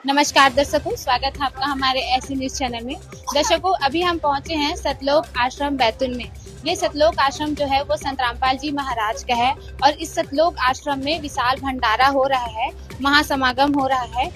नमस्कार दर्शकों, स्वागत है आपका हमारे ऐसी न्यूज चैनल में। दर्शकों, अभी हम पहुंचे हैं सतलोक आश्रम बैतूल में। ये सतलोक आश्रम जो है वो संत रामपाल जी महाराज का है और इस सतलोक आश्रम में विशाल भंडारा हो रहा है, महासमागम हो रहा है।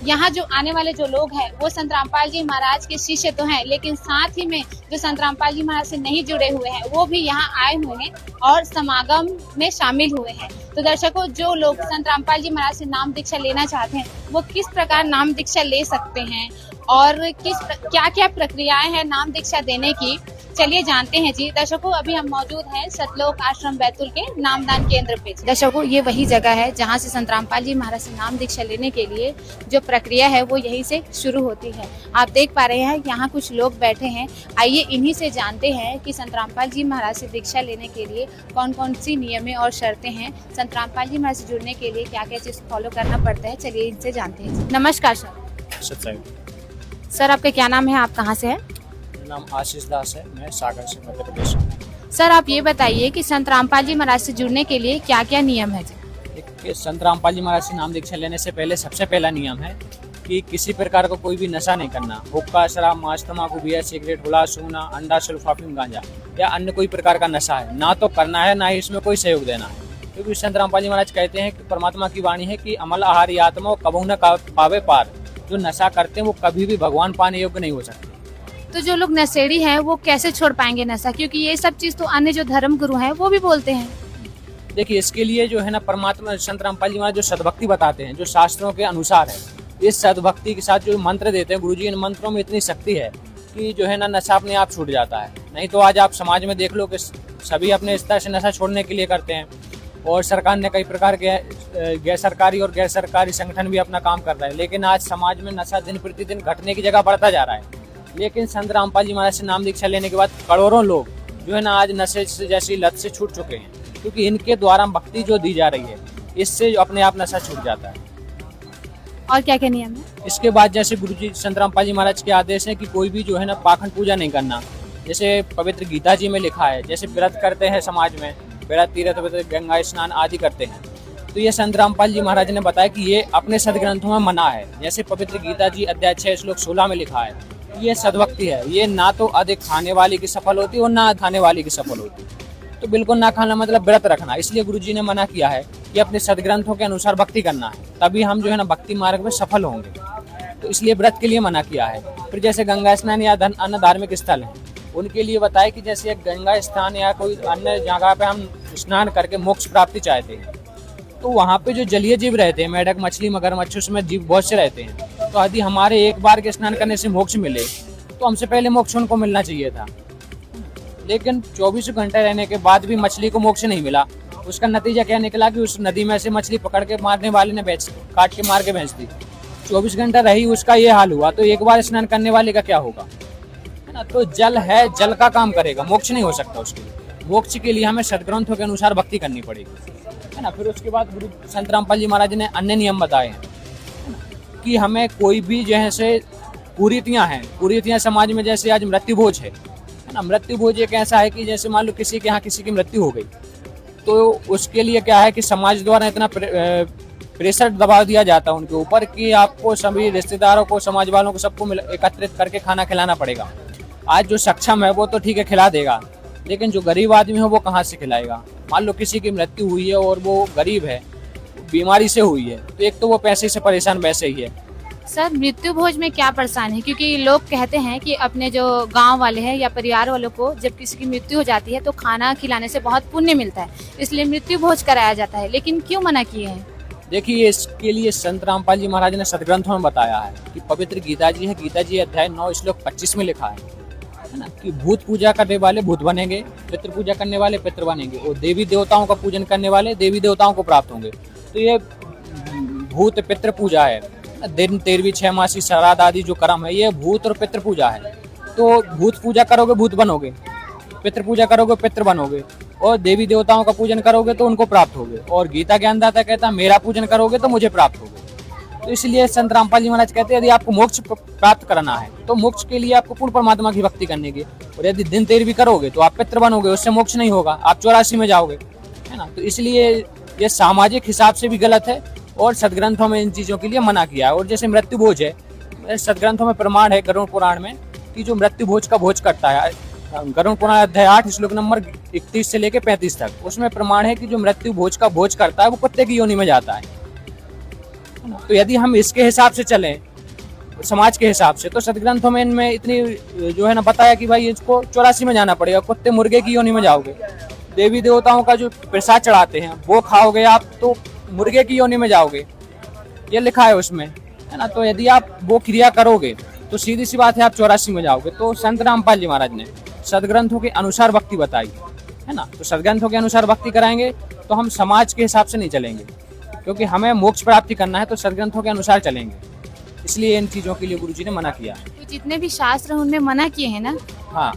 यहाँ जो आने वाले जो लोग हैं वो संत रामपाल जी महाराज के शिष्य तो हैं, लेकिन साथ ही में जो संत रामपाल जी महाराज से नहीं जुड़े हुए हैं वो भी यहाँ आए हुए हैं और समागम में शामिल हुए हैं। तो दर्शकों, जो लोग संत रामपाल जी महाराज से नाम दीक्षा लेना चाहते हैं वो किस प्रकार नाम दीक्षा ले सकते हैं और क्या क्या प्रक्रियाएं हैं नाम दीक्षा देने की, चलिए जानते हैं जी। दर्शकों, अभी हम मौजूद हैं सतलोक आश्रम बैतूल के नामदान केंद्र पे। दर्शकों, ये वही जगह है जहां से संत रामपाल जी महाराज से नाम दीक्षा लेने के लिए जो प्रक्रिया है वो यहीं से शुरू होती है। आप देख पा रहे हैं यहाँ कुछ लोग बैठे हैं। आइए इन्हीं से जानते हैं कि संत रामपाल जी महाराज से दीक्षा लेने के लिए कौन कौन सी नियमें और शर्तें हैं, संत रामपाल जी महाराज से जुड़ने के लिए क्या क्या चीज फॉलो करना पड़ता है। चलिए इनसे जानते हैं। नमस्कार सर। सर, आपका क्या नाम है, आप कहाँ से है? नाम आशीष दास है, मैं सागर से मध्य प्रदेश से। सर, आप ये बताइए कि संत रामपाल जी महाराज से जुड़ने के लिए क्या क्या नियम है जी? एक संत रामपाल जी महाराज से नाम दीक्षा लेने से पहले सबसे पहला नियम है कि किसी प्रकार का कोई भी नशा नहीं करना। हुक्का, शराब, मांस, तम्बाकू, बियर, सिगरेट, हुला, सूना, अंडा, सल्फाफिम, गांजा या अन्य कोई प्रकार का नशा है ना तो करना है, ना ही इसमें कोई सहयोग देना है। क्योंकि संत रामपाल जी महाराज कहते हैं कि परमात्मा की वाणी है कि अमल आहारी आत्मा कबहू न पावे पार। जो नशा करते हैं वो कभी भी भगवान पाने योग्य नहीं हो सकते। तो जो लोग नशेड़ी हैं वो कैसे छोड़ पाएंगे नशा, क्योंकि ये सब चीज तो अन्य जो धर्म गुरु हैं वो भी बोलते हैं। देखिए, इसके लिए जो है ना परमात्मा संत रामपाल जी महाराज जो सद्भक्ति बताते हैं, जो शास्त्रों के अनुसार है, इस सद्भक्ति के साथ जो मंत्र देते हैं गुरुजी, इन मंत्रों में इतनी शक्ति है कि जो है ना नशा अपने आप छूट जाता है। नहीं तो आज आप समाज में देख लो कि सभी अपने इस तरह से नशा छोड़ने के लिए करते हैं और सरकार ने कई प्रकार के गैर सरकारी और गैर सरकारी संगठन भी अपना काम कर रहे हैं, लेकिन आज समाज में नशा दिन प्रतिदिन घटने की जगह बढ़ता जा रहा है। लेकिन संत रामपाल जी महाराज से नाम दीक्षा लेने के बाद करोड़ों लोग जो है ना आज नशे से जैसी लत से छूट चुके हैं, क्योंकि इनके द्वारा भक्ति जो दी जा रही है इससे अपने आप नशा छूट जाता है। और क्या क्या नियम है? इसके बाद जैसे गुरुजी संत रामपाल जी महाराज के आदेश है कि कोई भी जो है ना पाखंड पूजा नहीं करना। जैसे पवित्र गीता जी में लिखा है, जैसे व्रत करते हैं समाज में, व्रत, तीर्थ, गंगा स्नान आदि करते हैं, तो ये संत रामपाल जी महाराज ने बताया कि ये अपने सदग्रंथों में मना है। जैसे पवित्र गीता जी अध्याय 6 श्लोक 16 में लिखा है, ये सद्भक्ति है, ये ना तो अधिक खाने वाली की सफल होती और ना खाने वाली की सफल होती। तो बिल्कुल ना खाना मतलब व्रत रखना। इसलिए गुरुजी ने मना किया है कि अपने सदग्रंथों के अनुसार भक्ति करना है, तभी हम जो है ना भक्ति मार्ग में सफल होंगे। तो इसलिए व्रत के लिए मना किया है। फिर जैसे गंगा स्नान या अन्य धार्मिक स्थल है, उनके लिए बताया कि जैसे गंगा स्थान या कोई अन्य जगह पे हम स्नान करके मोक्ष प्राप्ति चाहते हैं, तो वहाँ पे जो जलीय जीव रहते हैं, मेढक, मछली, मगरमच्छ, उसमें जीव बहुत से रहते हैं। तो यदि हमारे एक बार के स्नान करने से मोक्ष मिले तो हमसे पहले मोक्ष उनको मिलना चाहिए था। लेकिन 24 घंटे रहने के बाद भी मछली को मोक्ष नहीं मिला। उसका नतीजा क्या निकला कि उस नदी में से मछली पकड़ के मारने वाले ने काट के मार के बेच दी। 24 घंटा रही, उसका ये हाल हुआ, तो एक बार स्नान करने वाले का क्या होगा, है ना। तो जल है, जल का काम करेगा, मोक्ष नहीं हो सकता उसके लिए। मोक्ष के लिए हमें सदग्रंथों के अनुसार भक्ति करनी पड़ेगी, है ना। फिर उसके बाद गुरु संत रामपाल जी महाराज ने अन्य नियम बताए हैं कि हमें कोई भी जैसे कुरीतियां हैं, कुरीतियां समाज में, जैसे आज मृत्यु भोज है ना। मृत्यु भोज एक ऐसा है कि जैसे मान लो किसी के यहाँ किसी की मृत्यु हो गई, तो उसके लिए क्या है कि समाज द्वारा इतना प्रेशर दबाव दिया जाता है उनके ऊपर कि आपको सभी रिश्तेदारों को, समाज वालों को, सबको एकत्रित करके खाना खिलाना पड़ेगा। आज जो सक्षम है वो तो ठीक है खिला देगा, लेकिन जो गरीब आदमी है वो कहाँ से खिलाएगा। मान लो किसी की मृत्यु हुई है और वो गरीब है, बीमारी से हुई है, तो एक तो वो पैसे से परेशान वैसे ही है। सर, मृत्यु भोज में क्या परेशान है? क्योंकि लोग कहते हैं कि अपने जो गांव वाले हैं या परिवार वालों को जब किसी की मृत्यु हो जाती है तो खाना खिलाने से बहुत पुण्य मिलता है, इसलिए मृत्यु भोज कराया जाता है। लेकिन क्यों मना किए हैं? देखिए, इसके लिए संत रामपाल जी महाराज ने सदग्रंथों में बताया है कि पवित्र गीता जी है, गीता जी अध्याय 9 श्लोक 25 में लिखा है ना, कि भूत पूजा करने वाले भूत बनेंगे, पितृ पूजा करने वाले पितृ बनेंगे और देवी देवताओं का पूजन करने वाले देवी देवताओं को प्राप्त होंगे। तो ये भूत पितृ पूजा है, दिन 13वीं 6 मासी श्राद्ध आदि जो कर्म है, ये भूत और पितृ पूजा है। तो भूत पूजा करोगे भूत बनोगे, पितृ पूजा करोगे पितृ बनोगे, और देवी देवताओं का पूजन करोगे तो उनको प्राप्त होगे। और गीता ज्ञानदाता कहता है मेरा पूजन करोगे तो मुझे प्राप्त होगे। तो इसलिए संत रामपाल जी महाराज कहते हैं यदि आपको मोक्ष प्राप्त करना है तो मोक्ष के लिए आपको पूर्ण परमात्मा की भक्ति करनी है, और यदि दिन 13वीं करोगे तो आप पितृ बनोगे, उससे मोक्ष नहीं होगा, आप 84 में जाओगे, है ना। तो इसलिए ये सामाजिक हिसाब से भी गलत है और सदग्रंथों में इन चीज़ों के लिए मना किया है। और जैसे मृत्यु भोज है, सदग्रंथों में प्रमाण है गरुड़ पुराण में कि जो मृत्यु भोज का भोज करता है, गरुड़ पुराण अध्याय 8 श्लोक नंबर 31 से लेके 35 तक, उसमें प्रमाण है कि जो मृत्यु भोज का भोज करता है वो कुत्ते की योनि में जाता है। तो यदि हम इसके हिसाब से चलें, समाज के हिसाब से, तो सदग्रंथों में इनमें इतनी जो है ना बताया कि भाई इसको 84 में जाना पड़ेगा, कुत्ते मुर्गे की योनि में जाओगे। देवी देवताओं का जो प्रसाद चढ़ाते हैं वो खाओगे आप तो मुर्गे की योनि में जाओगे, ये लिखा है उसमें, है ना। तो यदि आप वो क्रिया करोगे तो सीधी सी बात है आप 84 में जाओगे। तो संत रामपाल जी महाराज ने सदग्रंथों के अनुसार भक्ति बताई, है ना। तो सदग्रंथों के अनुसार भक्ति कराएंगे तो हम समाज के हिसाब से नहीं चलेंगे, क्योंकि हमें मोक्ष प्राप्ति करना है तो सदग्रंथों के अनुसार चलेंगे। इसलिए इन चीजों के लिए गुरुजी ने मना किया। तो जितने भी शास्त्र हैं उनमें मना किए हैं ना। हाँ,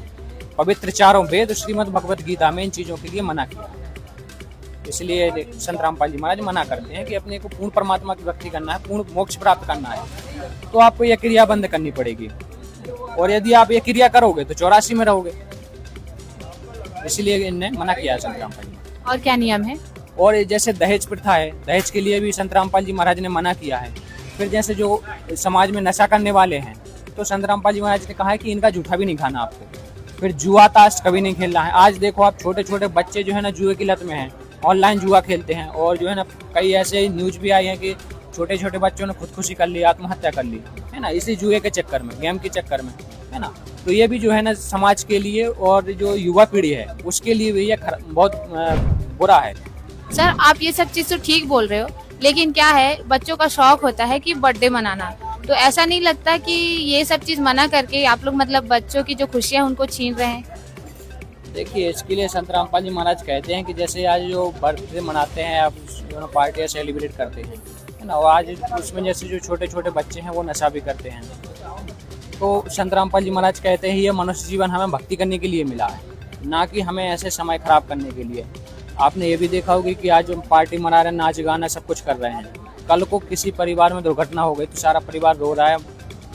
पवित्र चारों वेद श्रीमद् भगवत गीता में इन चीजों के लिए मना किया। इसलिए संत रामपाल जी महाराज मना करते हैं कि अपने को पूर्ण परमात्मा की भक्ति करना है, पूर्ण मोक्ष प्राप्त करना है, तो आपको यह क्रिया बंद करनी पड़ेगी। और यदि आप ये क्रिया करोगे तो 84 में रहोगे। इसलिए इनने मना किया है संत रामपाल जी। और क्या नियम है? और जैसे दहेज प्रथा है, दहेज के लिए भी संत रामपाल जी महाराज ने मना किया है। फिर जैसे जो समाज में नशा करने वाले हैं, तो संत रामपाल जी महाराज ने कहा है कि इनका जूठा भी नहीं खाना आपको। फिर जुआ ताश कभी नहीं खेलना है। आज देखो आप छोटे छोटे बच्चे जो है ना जुए की लत में हैं, ऑनलाइन जुआ खेलते हैं। और जो है ना कई ऐसे न्यूज भी आई है कि छोटे छोटे बच्चों ने खुदकुशी कर ली, आत्महत्या कर ली, है ना, इसी जुए के चक्कर में, गेम के चक्कर में, है ना। तो ये भी जो है ना समाज के लिए और जो युवा पीढ़ी है उसके लिए भी ये बहुत बुरा है। सर आप ये सब चीज तो ठीक बोल रहे हो, लेकिन क्या है बच्चों का शौक होता है कि बर्थडे मनाना, तो ऐसा नहीं लगता कि ये सब चीज मना करके आप लोग मतलब बच्चों की जो खुशियां उनको छीन रहे हैं? देखिए, इसके लिए संत रामपाल जी महाराज कहते हैं कि जैसे आज जो बर्थडे मनाते हैं, आप जो पार्टियाँ सेलिब्रेट करते हैं, है ना, और आज उसमें जैसे जो छोटे छोटे बच्चे हैं वो नशा भी करते हैं। तो संत रामपाल जी महाराज कहते हैं ये मनुष्य जीवन हमें भक्ति करने के लिए मिला है, ना कि हमें ऐसे समय खराब करने के लिए। आपने ये भी देखा होगी कि आज हम पार्टी मना रहे हैं, नाच गाना सब कुछ कर रहे हैं, कल को किसी परिवार में दुर्घटना हो गई तो सारा परिवार रो रहा है,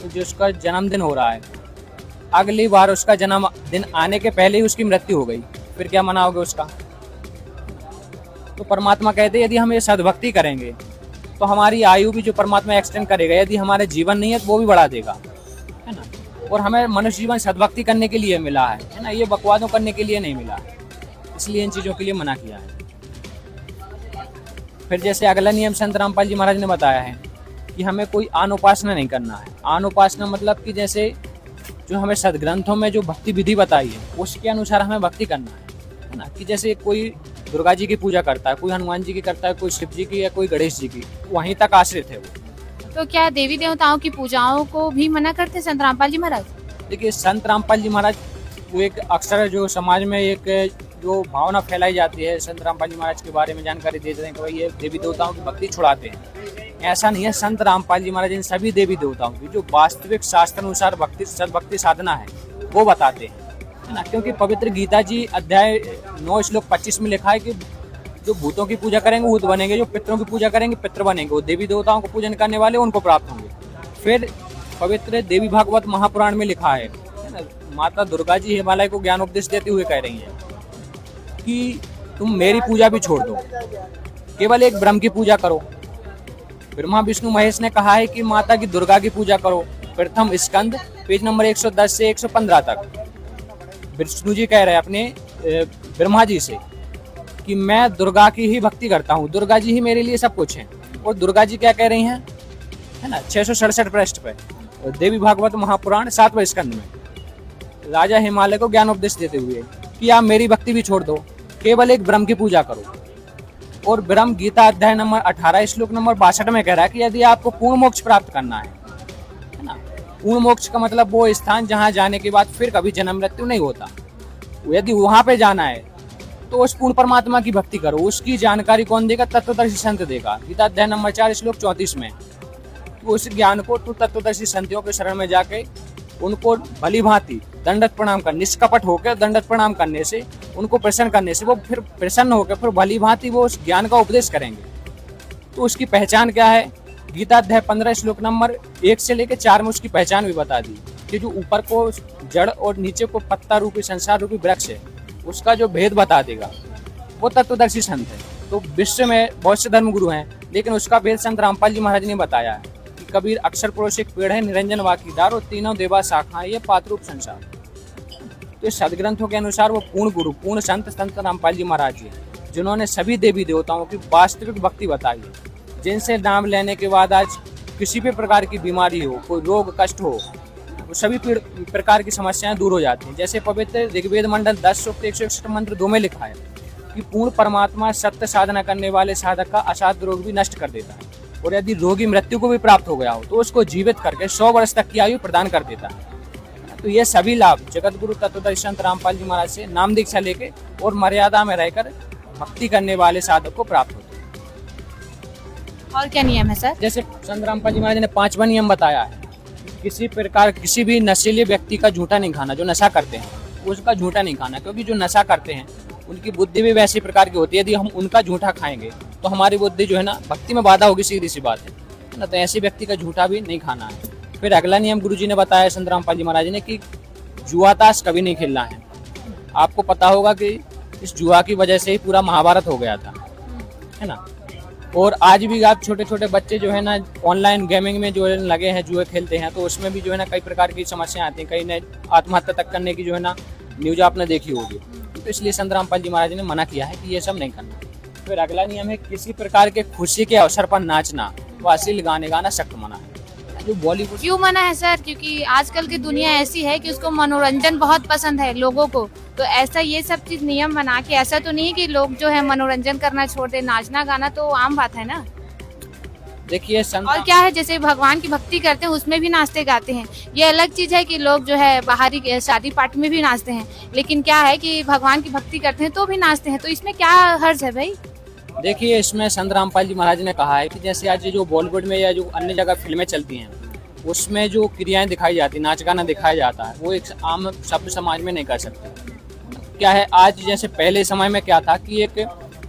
तो जिसका जन्मदिन हो रहा है, अगली बार उसका जन्मदिन आने के पहले ही उसकी मृत्यु हो गई, फिर क्या मनाओगे उसका? तो परमात्मा कहते हैं यदि हम ये सद्भक्ति करेंगे तो हमारी आयु भी जो परमात्मा एक्सटेंड करेगा, यदि हमारे जीवन नहीं है तो वो भी बढ़ा देगा, है ना। और हमें मनुष्य जीवन सद्भक्ति करने के लिए मिला है ना, ये बकवादों करने के लिए नहीं मिला है। इसलिए इन चीज़ों के लिए मना किया है। फिर जैसे अगला नियम संत रामपाल जी महाराज ने बताया है कि हमें कोई आन उपासना नहीं करना है। आन उपासना मतलब कि जैसे जो हमें सदग्रंथों में जो भक्ति विधि बताई है उसके अनुसार हमें भक्ति करना है ना। कि जैसे कोई दुर्गा जी की पूजा करता है, कोई हनुमान जी की करता है, कोई शिव जी की या कोई गणेश जी की, वहीं तक आश्रित है वो। तो क्या देवी देवताओं की पूजाओं को भी मना करते संत रामपाल जी महाराज? देखिए, संत रामपाल जी महाराज वो एक अक्सर जो समाज में एक जो भावना फैलाई जाती है, संत रामपाल जी महाराज के बारे में जानकारी देते हैं कि भाई ये देवी देवताओं की भक्ति छुड़ाते हैं। ऐसा नहीं है। संत रामपाल जी महाराज इन सभी देवी देवताओं की जो वास्तविक शास्त्र अनुसार भक्ति सद्भक्ति साधना है वो बताते हैं, है ना। क्योंकि पवित्र गीता जी अध्याय 9 श्लोक 25 में लिखा है कि जो भूतों की पूजा करेंगे भूत बनेंगे, जो पितरों की पूजा करेंगे पितर बनेंगे, वो देवी देवताओं को पूजन करने वाले उनको प्राप्त होंगे। फिर पवित्र देवी भागवत महापुराण में लिखा है ना, माता दुर्गा जी हिमालय को ज्ञान उपदेश देते हुए कह रही हैं कि तुम मेरी पूजा भी छोड़ दो, केवल एक ब्रह्म की पूजा करो। ब्रह्मा विष्णु महेश ने कहा है कि माता की दुर्गा की पूजा करो। प्रथम स्कंद पेज नंबर 110 से 115 तक विष्णु जी कह रहे हैं अपने ब्रह्मा जी से कि मैं दुर्गा की ही भक्ति करता हूँ, दुर्गा जी ही मेरे लिए सब कुछ है। और दुर्गा जी क्या कह रही हैं, है ना, 667 पृष्ठ पे देवी भागवत महापुराण 7वें स्कंद में राजा हिमालय को ज्ञान उपदेश देते हुए कि आप मेरी भक्ति भी छोड़ दो, केवल एक ब्रह्म की पूजा करो। और ब्रह्म गीता अध्याय नंबर 18 श्लोक नंबर 62 में कह रहा है कि यदि आपको पूर्ण मोक्ष प्राप्त करना है ना, पूर्ण मोक्ष का मतलब वो स्थान जहाँ जाने के बाद फिर कभी जन्म मृत्यु नहीं होता, यदि वहां पे जाना है तो उस पूर्ण परमात्मा की भक्ति करो। उसकी जानकारी कौन देगा? तत्वदर्शी संत देगा। गीता अध्याय नंबर 4 श्लोक 34 में उस ज्ञान को तू तत्वदर्शी संतों के शरण में जाके उनको भली भांति दंडवत प्रणाम कर, निष्कपट होकर दंडवत प्रणाम करने से, उनको प्रसन्न करने से वो फिर प्रसन्न होकर फिर भली भांति वो उस ज्ञान का उपदेश करेंगे। तो उसकी पहचान क्या है? गीता अध्याय 15 श्लोक नंबर 1 से लेकर 4 में उसकी पहचान भी बता दी कि जो ऊपर को जड़ और नीचे को पत्ता रूपी संसार रूपी वृक्ष है, उसका जो भेद बता देगा वो तत्वदर्शी संत है। तो विश्व में बहुत से धर्म गुरु हैं, लेकिन उसका भेद संत रामपाल जी महाराज ने बताया है कि कबीर अक्षर पुरुष एक पेड़ है, निरंजन वाकीदार और तीनों देवा शाखाएं, ये पातरूप संसार। तो इस सदग्रंथों के अनुसार वो पूर्ण गुरु, पूर्ण संत रामपाल जी महाराज जी, जिन्होंने सभी देवी देवताओं की वास्तविक भक्ति बताई है, जिनसे नाम लेने के बाद आज किसी भी प्रकार की बीमारी हो, कोई रोग कष्ट हो, वो सभी प्रकार की समस्याएं दूर हो जाती हैं। जैसे पवित्र ऋग्वेद मंडल 10 सूक्त 161 मंत्र 2 में लिखा है कि पूर्ण परमात्मा सत्य साधना करने वाले साधक का असाध्य रोग भी नष्ट कर देता है, और यदि रोगी मृत्यु को भी प्राप्त हो गया हो तो उसको जीवित करके 100 वर्ष तक की आयु प्रदान कर देता है। तो ये सभी लाभ जगत गुरु तत्वदर्शी संत रामपाल जी महाराज से नाम दीक्षा लेके और मर्यादा में रहकर भक्ति करने वाले साधक को प्राप्त होते हैं। और क्या नियम है सर? जैसे संत रामपाल जी महाराज ने 5वां नियम बताया है, किसी प्रकार किसी भी नशीले व्यक्ति का झूठा नहीं खाना। जो नशा करते हैं उसका झूठा नहीं खाना, क्योंकि जो नशा करते हैं उनकी बुद्धि भी वैसी प्रकार की होती है, यदि हम उनका झूठा खाएंगे तो हमारी बुद्धि जो है ना भक्ति में बाधा होगी, सीधी सी बात है ना। तो ऐसे व्यक्ति का झूठा भी नहीं खाना है। फिर अगला नियम गुरु जी ने बताया संत रामपाल जी महाराज ने कि जुआ ताश कभी नहीं खेलना है। आपको पता होगा कि इस जुआ की वजह से ही पूरा महाभारत हो गया था, है ना। और आज भी आप छोटे छोटे बच्चे जो है ना ऑनलाइन गेमिंग में जो है लगे हैं, जुए खेलते हैं, तो उसमें भी जो है ना कई प्रकार की समस्याएं आती हैं। कई ने आत्महत्या तक करने की जो है ना न्यूज आपने देखी होगी। तो इसलिए संत रामपाल जी महाराज ने मना किया है कि ये सब नहीं करना। फिर अगला नियम है किसी प्रकार के खुशी के अवसर पर नाचना व अश्लील गाने गाना सख्त मना है। जो बॉलीवुड क्यों मना है सर? क्योंकि आजकल की दुनिया ऐसी है कि उसको मनोरंजन बहुत पसंद है लोगों को, तो ऐसा ये सब चीज नियम बना के ऐसा तो नहीं कि लोग जो है मनोरंजन करना छोड़ दे। नाचना गाना तो आम बात है ना। देखिए और क्या है, जैसे भगवान की भक्ति करते हैं उसमें भी नाचते गाते हैं। ये अलग चीज है कि लोग जो है बाहरी शादी पार्टी में भी नाचते हैं, लेकिन क्या है कि भगवान की भक्ति करते हैं तो भी नाचते हैं, तो इसमें क्या हर्ज है भाई? देखिए इसमें संत रामपाल जी महाराज ने कहा है कि जैसे आज जो बॉलीवुड में या जो अन्य जगह फिल्में चलती हैं उसमें जो क्रियाएं दिखाई जाती, नाच गाना दिखाया जाता है, वो एक आम सभ्य समाज में नहीं कर सकते। क्या है, आज जैसे पहले समय में क्या था कि एक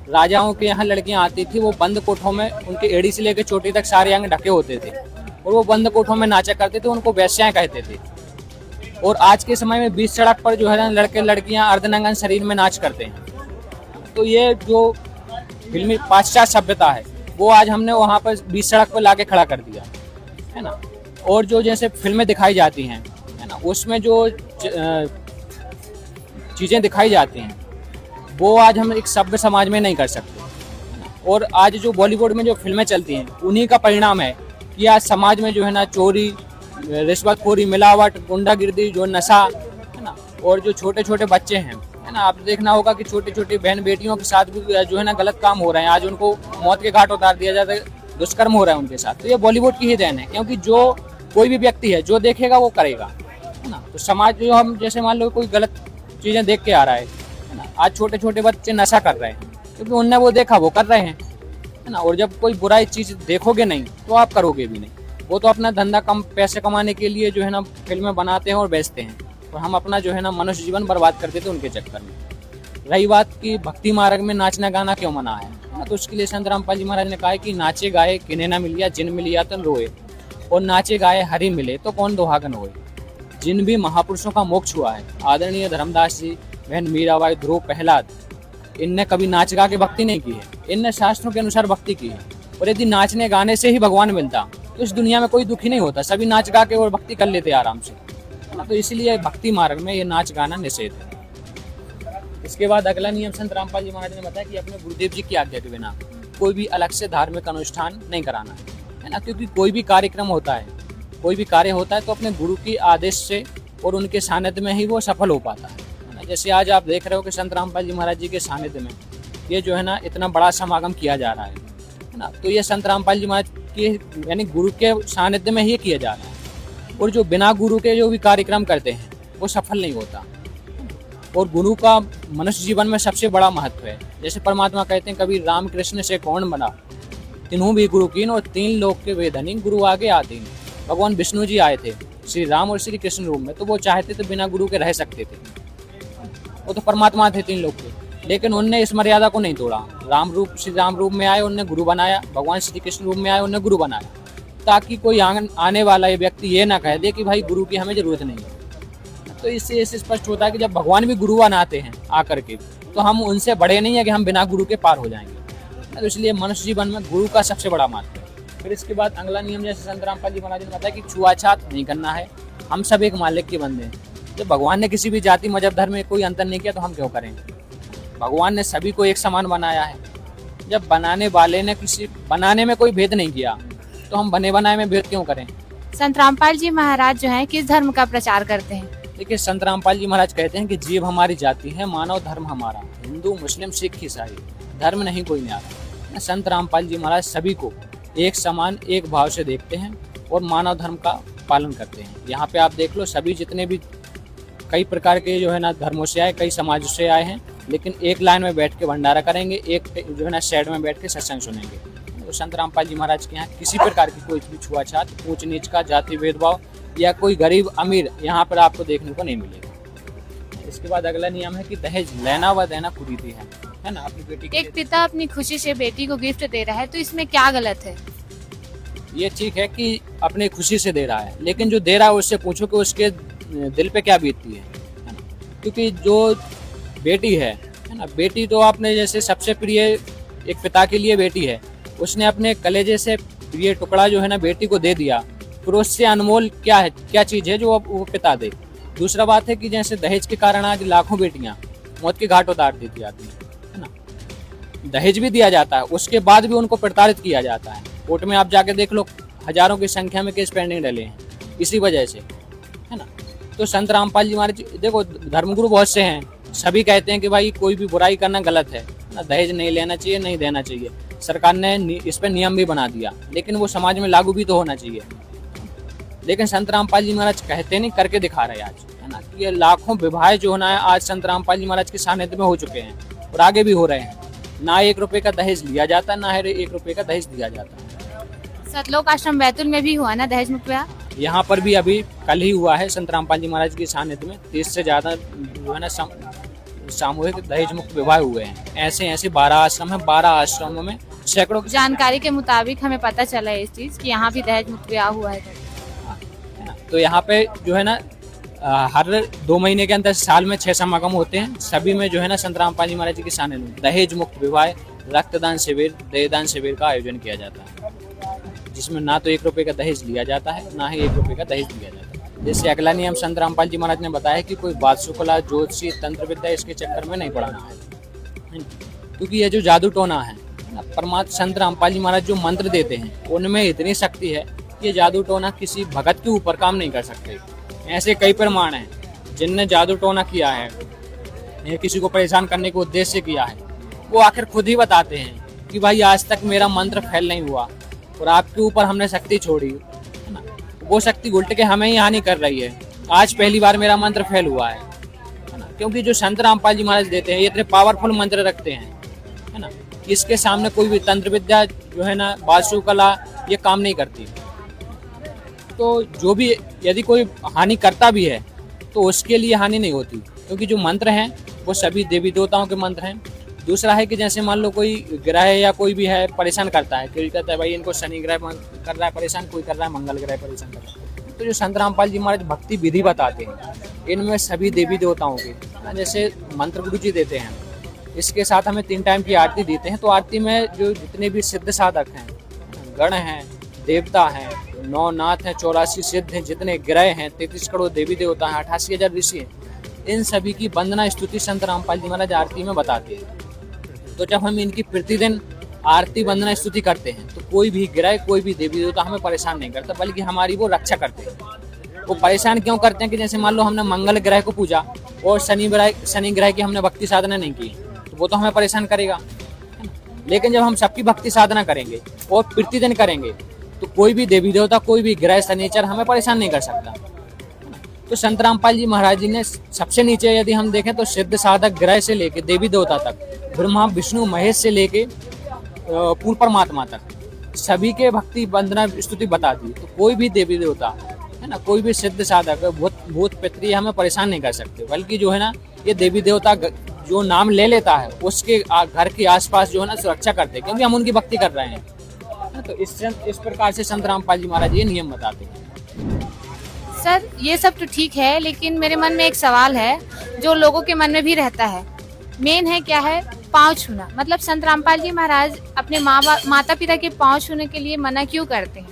राजाओं के यहाँ लड़कियां आती थी, वो बंद कोठों में उनके एड़ी से लेकर चोटी तक सारे अंग ढके होते थे और वो बंद कोठों में नाचा करते थे, उनको वेश्याएं कहते थे। और आज के समय में बीच सड़क पर जो है ना लड़के लड़कियां अर्धनंगन शरीर में नाच करते हैं। तो ये जो फिल्मी पाश्चात्य सभ्यता है वो आज हमने वहाँ पर बीच सड़क पर लाके खड़ा कर दिया, है ना। और जो जैसे फिल्में दिखाई जाती हैं, है ना, उसमें जो चीज़ें दिखाई जाती हैं वो आज हम एक सभ्य समाज में नहीं कर सकते। और आज जो बॉलीवुड में जो फिल्में चलती हैं उन्हीं का परिणाम है कि आज समाज में जो है ना चोरी, रिश्वतखोरी, मिलावट, गुंडागिर्दी, जो नशा, है ना, और जो छोटे छोटे बच्चे हैं, है ना, आप देखना होगा कि छोटी छोटी बहन बेटियों के साथ भी जो है ना गलत काम हो रहे हैं। आज उनको मौत के घाट उतार दिया जाता है, दुष्कर्म हो रहा है उनके साथ। तो ये बॉलीवुड की ही देन है, क्योंकि जो कोई भी व्यक्ति है जो देखेगा वो करेगा, है ना। तो समाज जो हम जैसे मान लो कोई गलत चीजें देख के आ रहा है ना, आज छोटे छोटे बच्चे नशा कर रहे हैं क्योंकि उनने वो देखा वो कर रहे हैं, है ना। और जब कोई बुराई चीज देखोगे नहीं तो आप करोगे भी नहीं। वो तो अपना धंधा कम पैसे कमाने के लिए जो है ना फिल्में बनाते हैं और बेचते हैं, और हम अपना जो है ना मनुष्य जीवन बर्बाद कर देते उनके चक्कर में। रही बात की भक्ति मार्ग में नाचना गाना क्यों मना है ना, तो उसके लिए संत रामपाल जी महाराज ने कहा है कि नाचे गाए किन्हें न मिलिया, जिन मिलिया तन रोए, और नाचे गाए हरि मिले तो कौन दुहागन होए। जिन भी महापुरुषों का मोक्ष हुआ है, आदरणीय धर्मदास जी, बहन मीराबाई, ध्रुव, प्रहलाद, इनने कभी नाच गा के भक्ति नहीं की है, इनने शास्त्रों के अनुसार भक्ति की है। और यदि नाचने गाने से ही भगवान मिलता तो इस दुनिया में कोई दुखी नहीं होता, सभी नाच गा के और भक्ति कर लेते आराम से, है ना। तो इसलिए भक्ति मार्ग में ये नाच गाना निषेध है। इसके बाद अगला नियम संत रामपाल जी महाराज ने बताया कि अपने गुरुदेव जी की आज्ञा के बिना कोई भी अलग से धार्मिक अनुष्ठान नहीं कराना है ना। क्योंकि कोई भी कार्यक्रम होता है, कोई भी कार्य होता है तो अपने गुरु की आदेश से और उनके सानिध्य में ही वो सफल हो पाता है ना। जैसे आज आप देख रहे हो कि संत रामपाल जी महाराज जी के सानिध्य में ये जो है ना इतना बड़ा समागम किया जा रहा है ना। तो ये संत रामपाल जी महाराज के यानी गुरु के सानिध्य में ही किया जा रहा है। और जो बिना गुरु के जो भी कार्यक्रम करते हैं वो सफल नहीं होता। और गुरु का मनुष्य जीवन में सबसे बड़ा महत्व है। जैसे परमात्मा कहते हैं, कभी राम कृष्ण से कौन बना, तीनों भी गुरु कीन, और 3 लोक के वेदनी, गुरु आगे आते। भगवान विष्णु जी आए थे श्री राम और श्री कृष्ण रूप में, तो वो चाहते तो बिना गुरु के रह सकते थे, वो तो परमात्मा थे 3 लोक के, लेकिन उनने इस मर्यादा को नहीं तोड़ा। राम रूप श्री राम रूप में आए, उनने गुरु बनाया, भगवान श्री कृष्ण रूप में आए, उनने गुरु बनाया, ताकि कोई आने वाला ये व्यक्ति ये ना कह दे कि भाई गुरु की हमें जरूरत नहीं है। तो इससे स्पष्ट होता है कि जब भगवान भी गुरु बनाते हैं आकर के, तो हम उनसे बड़े नहीं है कि हम बिना गुरु के पार हो जाएंगे। तो इसलिए मनुष्य जीवन में गुरु का सबसे बड़ा महत्व है। फिर इसके बाद अगला नियम जैसे संत रामपाल जी महाराज ने बताया कि छुआछात नहीं करना है, हम सब एक मालिक के बंदे हैं। जब भगवान ने किसी भी जाति मजहब धर्म में कोई अंतर नहीं किया तो हम क्यों करेंगे? भगवान ने सभी को एक समान बनाया है। जब बनाने वाले ने किसी बनाने में कोई भेद नहीं किया तो हम बने बनाए में भेद क्यों करें? संत रामपाल जी महाराज जो हैं किस धर्म का प्रचार करते हैं? देखिए, संत रामपाल जी महाराज कहते हैं कि जीव हमारी जाति है, मानव धर्म हमारा, हिंदू मुस्लिम सिख ईसाई, धर्म नहीं कोई न्यारा। संत रामपाल जी महाराज सभी को एक समान एक भाव से देखते हैं और मानव धर्म का पालन करते हैं। यहाँ पे आप देख लो, सभी जितने भी कई प्रकार के जो है ना धर्मों से आए, कई समाजों से आए हैं, लेकिन एक लाइन में बैठ के भंडारा करेंगे, एक जो है ना साइड में बैठ के सत्संग सुनेंगे। तो संत रामपाल जी महाराज के यहाँ किसी प्रकार की कोई भी छुआछात, ऊंच नीच का, जाति भेदभाव या कोई गरीब अमीर यहाँ पर आपको देखने को नहीं मिलेगा। इसके बाद अगला नियम है कि दहेज लेना व देना कुरीति है ना। अपनी बेटी के एक पिता अपनी खुशी से बेटी को गिफ्ट दे रहा है तो इसमें क्या गलत है? ये ठीक है कि अपनी खुशी से दे रहा है, लेकिन जो दे रहा है उससे पूछो कि उसके दिल पे क्या बीतती है ना। क्योंकि जो बेटी है ना, बेटी तो आपने जैसे सबसे प्रिय एक पिता के लिए बेटी है, उसने अपने कलेजे से प्रिय टुकड़ा जो है ना बेटी को दे दिया, फिर उससे अनमोल क्या है, क्या चीज है जो वो पिता दे। दूसरा बात है कि जैसे दहेज के कारण आज लाखों बेटियां मौत के घाट उतार देती जाती है ना। दहेज भी दिया जाता है, उसके बाद भी उनको प्रताड़ित किया जाता है। कोर्ट में आप जाके देख लो, हजारों की संख्या में केस पेंडिंग डले हैं इसी वजह से, है ना। तो संत रामपाल जी महाराज, देखो धर्मगुरु बहुत से हैं, सभी कहते हैं कि भाई कोई भी बुराई करना गलत है ना, दहेज नहीं लेना चाहिए, नहीं देना चाहिए। सरकार ने इस पर नियम भी बना दिया, लेकिन वो समाज में लागू भी तो होना चाहिए। लेकिन संत रामपाल जी महाराज कहते नहीं, करके दिखा रहे आज, है ना। ये लाखों विवाह जो होना है आज संत रामपाल जी महाराज के सानिध्य में हो चुके हैं और आगे भी हो रहे हैं। ना 1 रुपए का दहेज लिया जाता, ना 1 रुपए का दहेज दिया जाता। सतलोक आश्रम बैतूल में भी हुआ ना दहेज मुक्त विवाह? यहाँ पर भी अभी कल ही हुआ है संत रामपाल जी महाराज के सानिध्य में 30 से ज्यादा जो है ना सामूहिक दहेज मुक्त विवाह हुए हैं। ऐसे 12 आश्रम है, 12 आश्रमों में सैकड़ों जानकारी के मुताबिक हमें पता चला है इस चीज कि यहाँ भी दहेज मुक्त विवाह हुआ है। तो यहाँ पे जो है ना हर 2 महीने के अंदर साल में 6 समागम होते हैं। सभी में जो है ना संत रामपाल जी महाराज जी के सानिध्य में दहेज मुक्त विवाह, रक्तदान शिविर, देहदान शिविर का आयोजन किया जाता है, जिसमें ना तो 1 रुपए का दहेज लिया जाता है, ना ही 1 रुपए का दहेज दिया जाता है। जैसे अगला नियम संत रामपाल जी महाराज ने बताया कि कोई वास्तुकला, ज्योतिषी, तंत्र विद्या इसके चक्कर में नहीं पड़ना है, क्योंकि ये जो जादू टोना है ना, परमात्मा संत रामपाल जी महाराज जो मंत्र देते हैं उनमें इतनी शक्ति है कि ये जादू टोना किसी भगत के ऊपर काम नहीं कर सकते। ऐसे कई प्रमाण हैं जिनने जादू टोना किया है या किसी को परेशान करने के उद्देश्य से किया है, वो आखिर खुद ही बताते हैं कि भाई आज तक मेरा मंत्र फैल नहीं हुआ और आपके ऊपर हमने शक्ति छोड़ी, है ना। वो शक्ति उल्ट के हमें ही हानि कर रही है। आज पहली बार मेरा मंत्र फैल हुआ है ना। क्योंकि जो संत रामपाल जी महाराज देते हैं ये इतने पावरफुल मंत्र रखते हैं, है ना, इसके सामने कोई भी तंत्र विद्या जो है ना, वास्तुकला, ये काम नहीं करती। तो जो भी यदि कोई हानि करता भी है तो उसके लिए हानि नहीं होती, क्योंकि जो मंत्र हैं वो सभी देवी देवताओं के मंत्र हैं। दूसरा है कि जैसे मान लो कोई ग्रह या कोई भी है परेशान करता है, कोई कहता है भाई इनको शनि ग्रह कर रहा है परेशान, कोई कर रहा है मंगल ग्रह परेशान कर रहा है। तो जो संत रामपाल जी महाराज भक्ति विधि बताते हैं, इनमें सभी देवी देवताओं के जैसे मंत्र गुरु जी देते हैं, इसके साथ हमें 3 टाइम की आरती देते हैं। तो आरती में जो जितने भी सिद्ध साधक हैं, गण हैं, देवता हैं, 9 नाथ हैं, 84 सिद्ध हैं, जितने ग्रह हैं, 33 करोड़ देवी देवता हैं, 88,000 ऋषि हैं, इन सभी की वंदना स्तुति संत रामपाल जी महाराज आरती में बताते हैं। तो जब हम इनकी प्रतिदिन आरती वंदना स्तुति करते हैं तो कोई भी ग्रह, कोई भी देवी देवता हमें परेशान नहीं करता, बल्कि हमारी वो रक्षा करते हैं। वो परेशान क्यों करते हैं कि जैसे मान लो हमने मंगल ग्रह को पूजा और शनि ग्रह की हमने भक्ति साधना नहीं की, तो वो तो हमें परेशान करेगा। लेकिन जब हम सबकी भक्ति साधना करेंगे और प्रतिदिन करेंगे तो कोई भी देवी देवता, कोई भी ग्रह, शनिचर हमें परेशान नहीं कर सकता। तो संत रामपाल जी महाराज जी ने सबसे नीचे यदि हम देखें तो सिद्ध साधक ग्रह से लेके देवी देवता तक, ब्रह्मा विष्णु महेश से लेके पूर्ण परमात्मा तक, सभी के भक्ति वंदना स्तुति बता दी। तो कोई भी देवी देवता, है ना, कोई भी सिद्ध साधक, भूत पितरी हमें परेशान नहीं कर सकते, बल्कि जो है ना ये देवी देवता जो नाम ले लेता है उसके घर के आसपास जो है ना सुरक्षा करते हैं, क्योंकि हम उनकी भक्ति कर रहे हैं। तो इस प्रकार से संत रामपाल जी महाराज ये नियम बताते हैं। सर ये सब तो ठीक है, लेकिन मेरे मन में एक सवाल है जो लोगों के मन में भी रहता है, मेन है क्या है, पाँव छूना। मतलब संत रामपाल जी महाराज अपने माता पिता के पाँव छूने के लिए मना क्यों करते हैं?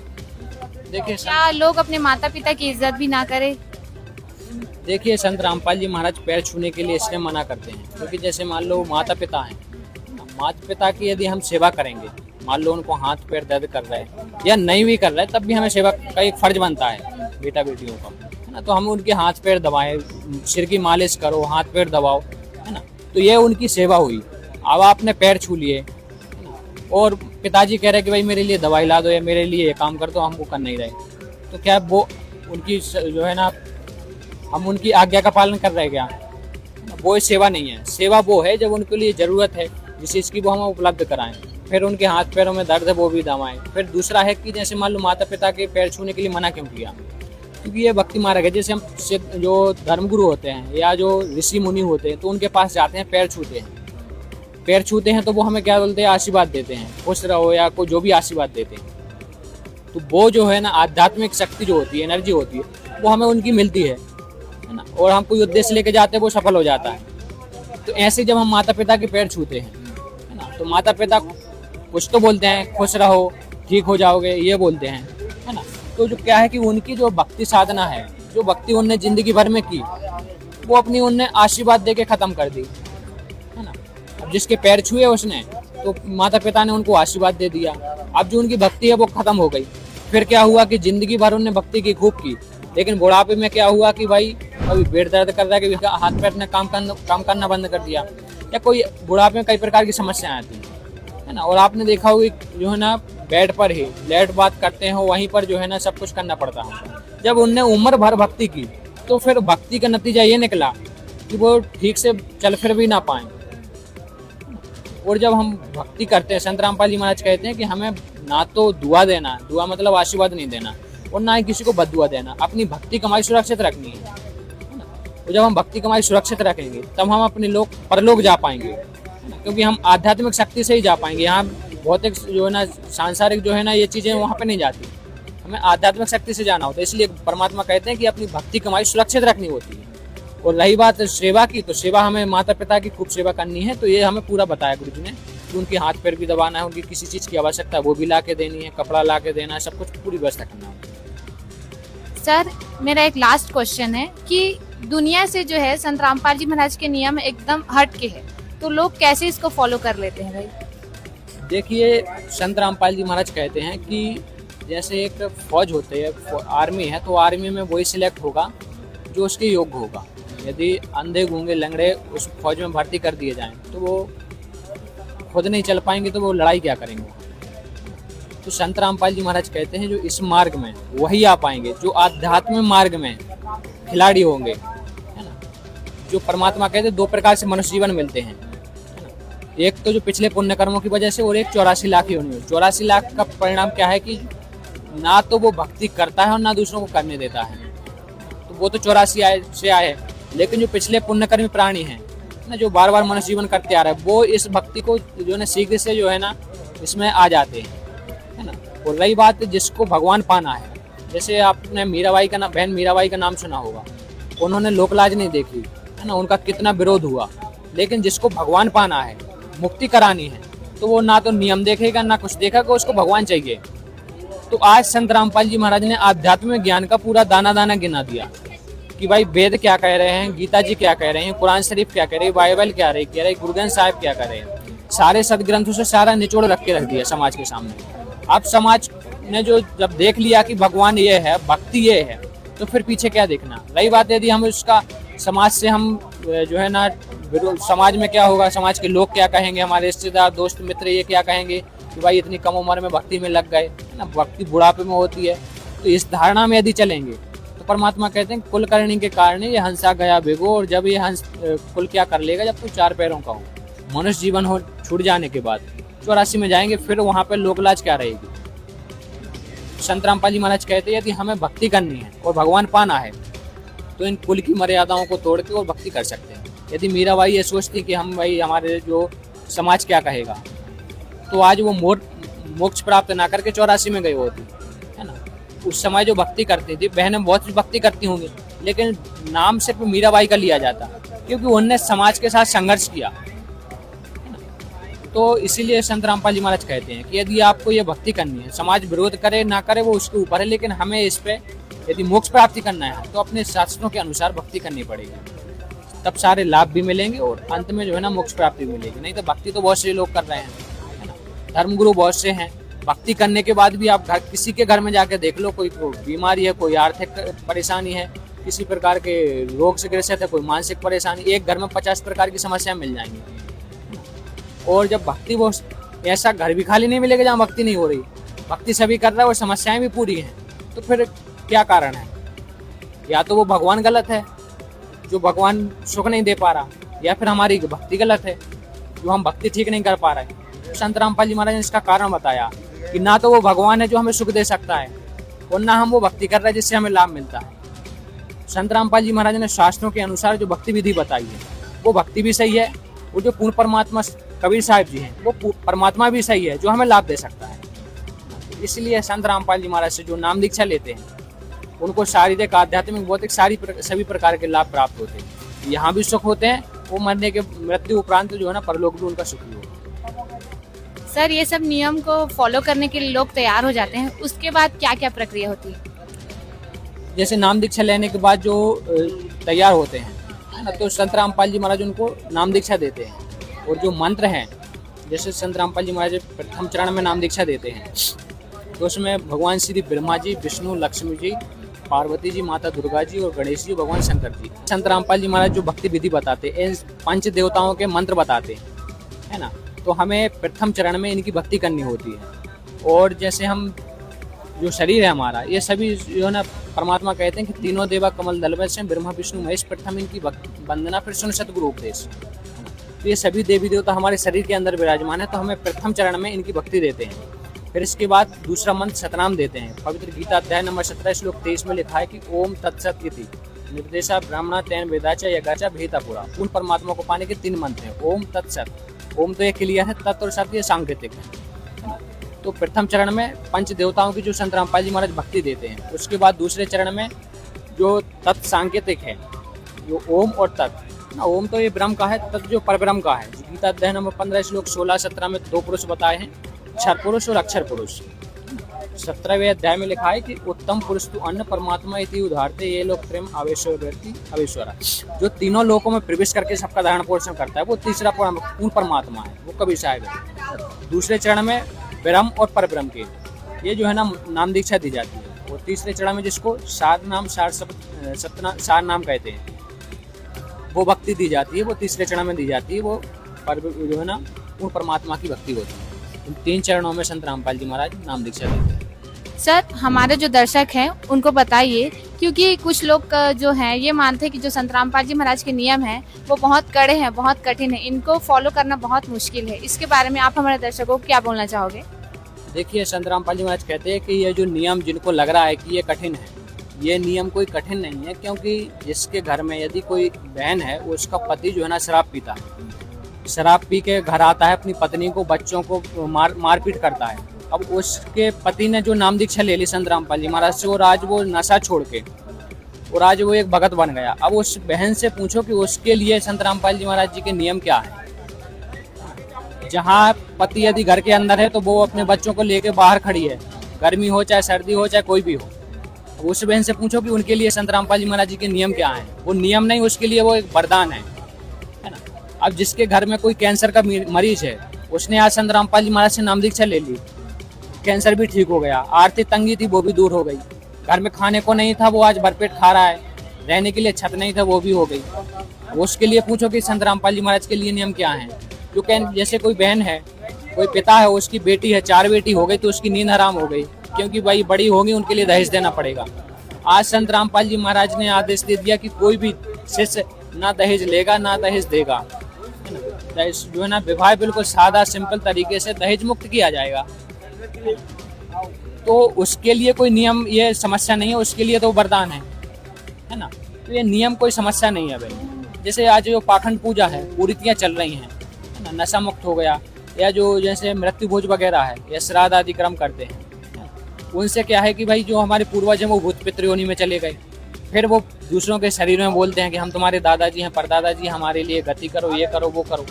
देखिए क्या लोग अपने माता पिता की इज्जत भी ना करें? देखिए संत रामपाल जी महाराज पैर छूने के लिए इसलिए मना करते हैं क्योंकि जैसे मान लो माता पिता हैं, माता पिता की यदि हम सेवा करेंगे, मान लो उनको हाथ पैर दर्द कर रहे हैं या नहीं भी कर रहे हैं, तब भी हमें सेवा का एक फर्ज बनता है बेटा बेटियों का, है ना। तो हम उनके हाथ पैर दबाएं, सिर की मालिश करो, हाथ पैर दबाओ, है ना। तो ये उनकी सेवा हुई। अब आपने पैर छू लिए और पिताजी कह रहे कि भाई मेरे लिए दवाई ला दो या मेरे लिए ये काम कर दो, हम वो कर नहीं रहे, तो क्या वो उनकी जो है ना, हम उनकी आज्ञा का पालन कर रहे हैं क्या? वो सेवा नहीं है। सेवा वो है जब उनके लिए ज़रूरत है जिस चीज़ की वो हम उपलब्ध कराएं, फिर उनके हाथ पैरों में दर्द है वो भी दबाएं। फिर दूसरा है कि जैसे मान लो माता पिता के पैर छूने के लिए मना क्यों किया, क्योंकि ये भक्ति मार्ग है। जैसे हम जो धर्मगुरु होते हैं या जो ऋषि मुनि होते हैं तो उनके पास जाते हैं, पैर छूते हैं। पैर छूते हैं तो वो हमें क्या बोलते हैं, आशीर्वाद देते हैं, खुश रहो या कोई जो भी आशीर्वाद देते हैं। तो वो जो है ना आध्यात्मिक शक्ति जो होती है, एनर्जी होती है, वो हमें उनकी मिलती है ना। और हम कोई उद्देश्य लेके जाते हैं वो सफल हो जाता है। तो ऐसे जब हम माता पिता के पैर छूते हैं, है ना, तो माता पिता कुछ तो बोलते हैं, खुश रहो, ठीक हो जाओगे, ये बोलते हैं, है ना। तो जो क्या है कि उनकी जो भक्ति साधना है, जो भक्ति उनने जिंदगी भर में की, वो अपनी उनने आशीर्वाद दे के खत्म कर दी, है ना। अब जिसके पैर छुए उसने, तो माता पिता ने उनको आशीर्वाद दे दिया। अब जो उनकी भक्ति है वो खत्म हो गई। फिर क्या हुआ कि जिंदगी भर उन्होंने भक्ति की, खूब की, लेकिन बुढ़ापे में क्या हुआ कि भाई कभी पेट दर्द कर रहा है, कभी हाथ पैर ने काम करना बंद कर दिया, या कोई बुढ़ापे में कई प्रकार की समस्याएं आती है ना। और आपने देखा होगा जो है ना बेड पर ही लेट बात करते हैं, वहीं पर जो है ना सब कुछ करना पड़ता है। जब उनने उम्र भर भक्ति की तो फिर भक्ति का नतीजा ये निकला कि वो ठीक से चल फिर भी ना पाए। और जब हम भक्ति करते हैं, संत रामपाल जी महाराज कहते हैं कि हमें ना तो दुआ देना, दुआ मतलब आशीर्वाद नहीं देना, और ना ही किसी को बददुआ देना, अपनी भक्ति कमाई सुरक्षित रखनी है ना। और जब हम भक्ति कमाई सुरक्षित रखेंगे तब हम अपने परलोक जा पाएंगे, क्योंकि हम आध्यात्मिक शक्ति से ही जा पाएंगे। यहाँ भौतिक जो है ना, सांसारिक जो है ना, ये चीजें वहाँ पे नहीं जाती, हमें आध्यात्मिक शक्ति से जाना होता है। इसलिए परमात्मा कहते हैं कि अपनी भक्ति कमाई सुरक्षित रखनी होती है। और रही बात सेवा की, तो सेवा हमें माता पिता की खूब सेवा करनी है। तो ये हमें पूरा बताया गुरु जी ने कि उनके हाथ पैर भी दबाना है, उनकी किसी चीज़ की आवश्यकता है वो भी ला के देनी है, कपड़ा ला के देना है, सब कुछ पूरी व्यवस्था करना है। सर मेरा एक लास्ट क्वेश्चन है कि दुनिया से जो है संत रामपाल जी महाराज के नियम एकदम हट के है, तो लोग कैसे इसको फॉलो कर लेते हैं भाई? देखिए संत रामपाल जी महाराज कहते हैं कि जैसे एक फौज होती है, आर्मी है, तो आर्मी में वही सिलेक्ट होगा जो उसके योग्य होगा। यदि अंधे गूंगे लंगड़े उस फौज में भर्ती कर दिए जाएं तो वो खुद नहीं चल पाएंगे, तो वो लड़ाई क्या करेंगे। तो संत रामपाल जी महाराज कहते हैं जो इस मार्ग में वही आ पाएंगे जो आध्यात्मिक मार्ग में खिलाड़ी होंगे, है ना। जो परमात्मा कहते हैं 2 प्रकार से मनुष्य जीवन मिलते हैं, है ना। एक तो जो पिछले पुण्य कर्मों की वजह से, और एक 84 लाख ही होने। 84 लाख का परिणाम क्या है कि ना तो वो भक्ति करता है और ना दूसरों को करने देता है। तो वो तो 84 से आए, लेकिन जो पिछले पुण्यकर्मी प्राणी हैं ना, जो बार बार मनुष्य जीवन करते आ रहे हैं, वो इस भक्ति को जो है शीघ्र से जो है ना इसमें आ जाते हैं, है ना। और रही बात जिसको भगवान पाना है, जैसे आपने मीराबाई का नाम, बहन मीराबाई का नाम सुना होगा, उन्होंने लोकलाज नहीं देखी, है ना, उनका कितना विरोध हुआ। लेकिन जिसको भगवान पाना है, मुक्ति करानी है, तो वो ना तो नियम देखेगा ना कुछ देखेगा, उसको भगवान चाहिए। तो आज संत रामपाल जी महाराज ने आध्यात्मिक ज्ञान का पूरा दाना दाना गिना दिया कि भाई वेद क्या कह रहे हैं, गीता जी क्या कह रहे हैं, कुरान शरीफ क्या कह रही है, बाइबल क्या कह रही है, गुरु ग्रंथ साहिब क्या कह रहे हैं। सारे सदग्रंथों से सारा निचोड़ रख के रख दिया समाज के सामने। अब समाज ने जो जब देख लिया कि भगवान ये है, भक्ति ये है, तो फिर पीछे क्या देखना। रही बात यदि हम उसका समाज से हम जो है ना, समाज में क्या होगा, समाज के लोग क्या कहेंगे, हमारे रिश्तेदार दोस्त मित्र ये क्या कहेंगे कि भाई इतनी कम उम्र में भक्ति में लग गए, है ना, भक्ति बुढ़ापे में होती है। तो इस धारणा में यदि चलेंगे तो परमात्मा कहते हैं कुल करनी के कारण ये हंसा गया भिगो। और जब ये हंस कुल क्या कर लेगा, जब तू 4 पैरों का हो, मनुष्य जीवन हो छूट जाने के बाद 84 में जाएंगे, फिर वहाँ पर लोकलाज क्या रहेगी। संत रामपाल जी महाराज कहते हैं यदि हमें भक्ति करनी है और भगवान पाना है तो इन कुल की मर्यादाओं को तोड़ के और भक्ति कर सकते हैं। यदि मीराबाई ये सोचती कि हम भाई हमारे जो समाज क्या कहेगा, तो आज वो मोक्ष प्राप्त ना करके 84 में गई होती, है ना। उस समय जो भक्ति करती थी, बहनें बहुत भक्ति करती होंगी, लेकिन नाम सिर्फ मीराबाई का लिया जाता, क्योंकि उन्होंने समाज के साथ संघर्ष किया, है ना। तो इसीलिए संत रामपाल जी महाराज कहते हैं कि यदि आपको ये भक्ति करनी है, समाज विरोध करे ना करे वो उसके ऊपर है, लेकिन हमें इस पे यदि मोक्ष प्राप्ति करना है तो अपने शास्त्रों के अनुसार भक्ति करनी पड़ेगी, तब सारे लाभ भी मिलेंगे और अंत में जो है ना मोक्ष प्राप्ति मिलेगी। नहीं तो भक्ति तो बहुत से लोग कर रहे हैं, है ना, धर्मगुरु बहुत से हैं, भक्ति करने के बाद भी आप किसी के घर में जाके देख लो, कोई बीमारी है, कोई आर्थिक परेशानी है, किसी प्रकार के रोग से ग्रसित है, कोई मानसिक परेशानी, एक घर में 50 प्रकार की समस्याएं मिल जाएंगी। और जब भक्ति, वो ऐसा घर भी खाली नहीं मिलेगा जहाँ भक्ति नहीं हो रही, भक्ति सभी कर रहा है और समस्याएं भी पूरी हैं, तो फिर क्या कारण है? या तो वो भगवान गलत है जो भगवान सुख नहीं दे पा रहा, या फिर हमारी भक्ति गलत है जो हम भक्ति ठीक नहीं कर पा रहे। संत रामपाल जी महाराज ने इसका कारण बताया कि ना तो वो भगवान है जो हमें सुख दे सकता है और ना हम वो भक्ति कर रहे हैं जिससे हमें लाभ मिलता है। संत रामपाल जी महाराज ने शास्त्रों के अनुसार जो भक्ति विधि बताई है वो भक्ति भी सही है, वो जो पूर्ण परमात्मा कबीर साहिब जी हैं वो परमात्मा भी सही है जो हमें लाभ दे सकता है। इसलिए संत रामपाल जी महाराज से जो नाम दीक्षा लेते हैं उनको शारीरिक, आध्यात्मिक, भौतिक सभी प्रकार के लाभ प्राप्त होते हैं। यहाँ भी सुख होते हैं, वो मरने के मृत्यु उपरांत जो है ना परलोक भी उनका सुख ही होगा। सर, ये सब नियम को फॉलो करने के लिए लोग तैयार हो जाते हैं, उसके बाद क्या क्या प्रक्रिया होती है? जैसे नाम दीक्षा लेने के बाद जो तैयार होते हैं, है ना, तो संत रामपाल जी महाराज उनको नाम दीक्षा देते हैं। और जो मंत्र हैं, जैसे संत रामपाल जी महाराज प्रथम चरण में नाम दीक्षा देते हैं तो उसमें भगवान श्री ब्रह्मा जी, विष्णु, लक्ष्मी जी, पार्वती जी, माता दुर्गा जी और गणेश जी, भगवान शंकर जी। संत रामपाल जी महाराज जो भक्ति विधि बताते हैं, इन 5 देवताओं के मंत्र बताते हैं, है ना, तो हमें प्रथम चरण में इनकी भक्ति करनी होती है। और जैसे हम जो शरीर है हमारा, ये सभी जो है ना परमात्मा कहते हैं कि तीनों देवा कमल दल में से ब्रह्मा विष्णु महेश, प्रथम इनकी वंदना फिर सुन सतगुरु उपदेश। तो ये सभी देवी देवता हमारे शरीर के अंदर विराजमान है, तो हमें प्रथम चरण में इनकी भक्ति देते हैं। फिर इसके बाद दूसरा मंत्र सतनाम देते हैं। पवित्र गीता अध्याय नंबर 17 श्लोक 23 में लिखा है कि ओम तत्सत इति निर्देशा ब्राह्मणा तेन वेदाचा यज्ञाचा भेदा पुरा। उन परमात्मा को पाने के 3 मंत्र हैं। ओम तत्सत, ओम तो ये क्लियर है, तत् और सत ये सांकेतिक है। तो प्रथम चरण में 5 देवताओं की जो संत रामपाल जी महाराज भक्ति देते हैं। उसके बाद दूसरे चरण में जो तत् सांकेतिक है, जो ओम और तत्, ओम तो ये ब्रह्म का है, तत् जो परब्रह्म का है। गीता अध्याय नंबर 15 श्लोक 16-17 में 2 पुरुष बताए हैं, क्षर पुरुष और अक्षर पुरुष। 17वें अध्याय में लिखा है कि उत्तम पुरुष तो अन्न परमात्मा इति उदाहरते ये लोग प्रेम आवेश्वरा। जो तीनों लोकों में प्रवेश करके सबका धारण पोषण करता है वो तीसरा पूर्ण परमात्मा है, वो कबीर साहिब है। दूसरे चरण में ब्रह्म और परब्रह्म के ये जो है ना नाम दीक्षा दी जाती है। और तीसरे चरण में जिसको सार नाम कहते हैं वो भक्ति दी जाती है, वो तीसरे चरण में दी जाती है। वो जो है ना पूर्ण परमात्मा की भक्ति होती है। इन 3 चरणों में संत रामपाल जी महाराज नाम दीक्षा देते हैं। सर, हमारे जो दर्शक हैं उनको बताइए, क्योंकि कुछ लोग जो हैं ये मानते हैं कि जो संत रामपाल जी महाराज के नियम हैं वो बहुत कड़े हैं, बहुत कठिन है, इनको फॉलो करना बहुत मुश्किल है। इसके बारे में आप हमारे दर्शकों को क्या बोलना चाहोगे? देखिए, संत रामपाल जी महाराज कहते हैं कि ये जो नियम जिनको लग रहा है कि ये कठिन है, ये नियम कोई कठिन नहीं है। क्योंकि जिसके घर में यदि कोई बहन है, उसका पति जो है ना शराब पीता है, शराब पी के घर आता है, अपनी पत्नी को, बच्चों को मारपीट करता है। अब उसके पति ने जो नाम दीक्षा ले ली संत रामपाल जी महाराज से, और आज वो नशा छोड़ के और आज वो एक भगत बन गया। अब उस बहन से पूछो कि उसके लिए संत रामपाल जी महाराज जी के नियम क्या है। जहाँ पति यदि घर के अंदर है तो वो अपने बच्चों को लेके बाहर खड़ी है, गर्मी हो चाहे सर्दी हो चाहे कोई भी हो। उस बहन से पूछो कि उनके लिए संत रामपाल जी महाराज जी के नियम क्या है। वो नियम नहीं, उसके लिए वो एक वरदान है ना। अब जिसके घर में कोई कैंसर का मरीज है, उसने आज संत रामपाल जी महाराज से नाम दीक्षा ले ली, कैंसर भी ठीक हो गया। आर्थिक तंगी थी वो भी दूर हो गई। घर में खाने को नहीं था, वो आज भरपेट खा रहा है। रहने के लिए छत नहीं था, वो भी हो गई। उसके लिए पूछो कि संत रामपाल जी महाराज के लिए नियम क्या है। जो जैसे कोई बहन है, कोई पिता है, उसकी बेटी है, 4 बेटी हो गई तो उसकी नींद हराम हो गई, क्योंकि भाई बड़ी होगी, उनके लिए दहेज देना पड़ेगा। आज संत रामपाल जी महाराज ने आदेश दे दिया कि कोई भी शिष्य ना दहेज लेगा ना दहेज देगा। दहेज जो है ना, विवाह बिल्कुल सादा सिंपल तरीके से दहेज मुक्त किया जाएगा। तो उसके लिए कोई नियम, ये समस्या नहीं है, उसके लिए तो वरदान है ना। तो ये नियम कोई समस्या नहीं है भाई। जैसे आज जो पाखंड पूजा है, कुरीतियाँ चल रही हैं, है ना, नशा मुक्त हो गया, या जो जैसे मृत्यु भोज वगैरह है या श्राद्ध आदि क्रम करते हैं, उनसे क्या है कि भाई जो हमारे पूर्वज हैं वो भूत पितृ योनि में चले गए, फिर वो दूसरों के शरीर में बोलते हैं कि हम तुम्हारे दादाजी हैं, परदादाजी, हमारे लिए गति करो, ये करो, वो करो।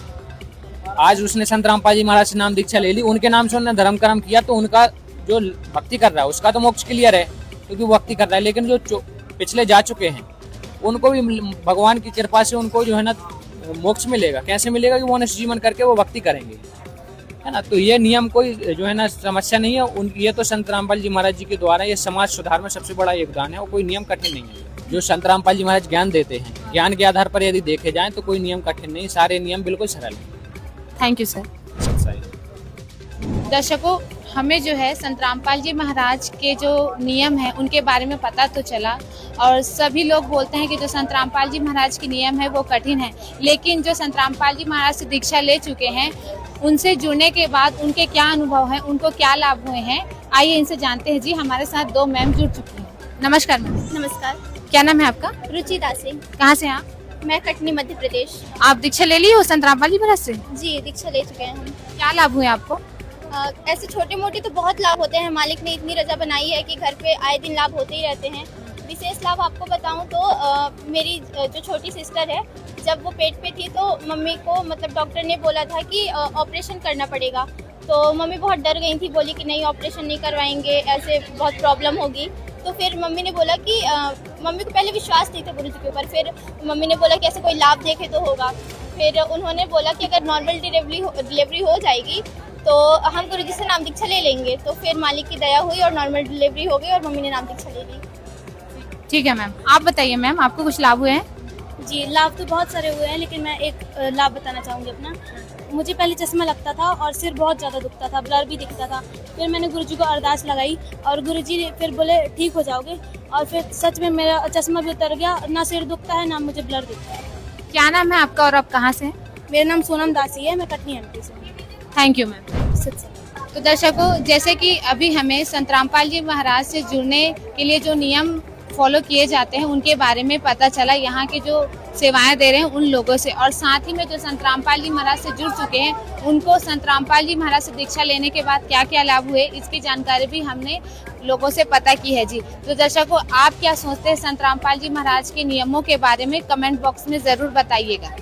आज उसने संत रामपाल जी महाराज से नाम दीक्षा ले ली, उनके नाम से उन्होंने धर्म कर्म किया, तो उनका जो भक्ति कर रहा है उसका तो मोक्ष क्लियर है, क्योंकि वो भक्ति कर रहा है। लेकिन जो पिछले जा चुके हैं उनको भी भगवान की कृपा से उनको जो है ना मोक्ष मिलेगा। कैसे मिलेगा? कि वो मनुष्य जीवन करके वो भक्ति करेंगे, है ना। तो ये नियम कोई जो है ना समस्या नहीं है। ये तो संत रामपाल जी महाराज जी के द्वारा ये समाज सुधार में सबसे बड़ा योगदान है, और कोई नियम कठिन नहीं है। जो संत रामपाल जी महाराज ज्ञान देते हैं, ज्ञान के आधार पर यदि देखे जाएं तो कोई नियम कठिन नहीं, सारे नियम बिल्कुल सरल हैं। Thank you sir. दर्शकों, हमें जो है संत रामपाल जी महाराज के जो नियम है उनके बारे में पता तो चला, और सभी लोग बोलते हैं कि जो संत रामपाल जी महाराज के नियम है वो कठिन है, लेकिन जो संत रामपाल जी महाराज से दीक्षा ले चुके हैं उनसे जुड़ने के बाद उनके क्या अनुभव हैं, उनको क्या लाभ हुए हैं, आइए इनसे जानते हैं। जी, हमारे साथ 2 मैम जुड़ चुकी हैं। नमस्कार मैम। नमस्कार, क्या नाम है आपका? रुचि दासी। कहाँ से हैं आप? मैं कटनी मध्य प्रदेश। आप दीक्षा ले ली हो संत रामपाल जी महाराज से? जी, दीक्षा ले चुके हैं हम। क्या लाभ हुए आपको? ऐसे छोटे मोटे तो बहुत लाभ होते हैं। मालिक ने इतनी रजा बनाई है कि घर पे आए दिन लाभ होते ही रहते हैं। विशेष लाभ आपको बताऊं तो मेरी जो छोटी सिस्टर है, जब वो पेट पे थी तो मम्मी को मतलब डॉक्टर ने बोला था कि ऑपरेशन करना पड़ेगा। तो मम्मी बहुत डर गई थी, बोली कि नहीं ऑपरेशन नहीं करवाएंगे, ऐसे बहुत प्रॉब्लम होगी। तो फिर मम्मी ने बोला कि मम्मी को पहले विश्वास नहीं था गुरु जी के ऊपर। फिर मम्मी ने बोला कि ऐसे कोई लाभ देखे तो होगा। फिर उन्होंने बोला कि अगर नॉर्मल डिलीवरी हो जाएगी तो हम गुरु जी से नाम दीक्षा ले लेंगे। तो फिर मालिक की दया हुई और नॉर्मल डिलीवरी हो गई और मम्मी ने नाम दीक्षा ले ली। ठीक है मैम, आप बताइए मैम, आपको कुछ लाभ हुए हैं? जी, लाभ तो बहुत सारे हुए हैं, लेकिन मैं एक लाभ बताना चाहूँगी अपना। मुझे पहले चश्मा लगता था और सिर बहुत ज़्यादा दुखता था, ब्लर भी दिखता था। फिर मैंने गुरुजी को अरदास लगाई और गुरुजी फिर बोले ठीक हो जाओगे, और फिर सच में मेरा चश्मा भी उतर गया, ना सिर दुखता है ना मुझे ब्लर दिखता है। क्या नाम है आपका और आप कहाँ से हैं? मेरा नाम सोनम दासी है, मैं कटनी एमपी से हूँ। Thank you ma'am. सच। तो दर्शकों, जैसे कि अभी हमें संत रामपाल जी महाराज से जुड़ने के लिए जो नियम फॉलो किए जाते हैं उनके बारे में पता चला, यहाँ के जो सेवाएं दे रहे हैं उन लोगों से, और साथ ही में जो संत रामपाल जी महाराज से जुड़ चुके हैं उनको संत रामपाल जी महाराज से दीक्षा लेने के बाद क्या क्या लाभ हुए इसकी जानकारी भी हमने लोगों से पता की है। जी, तो दर्शकों, आप क्या सोचते हैं संत रामपाल जी महाराज के नियमों के बारे में? कमेंट बॉक्स में जरूर बताइएगा।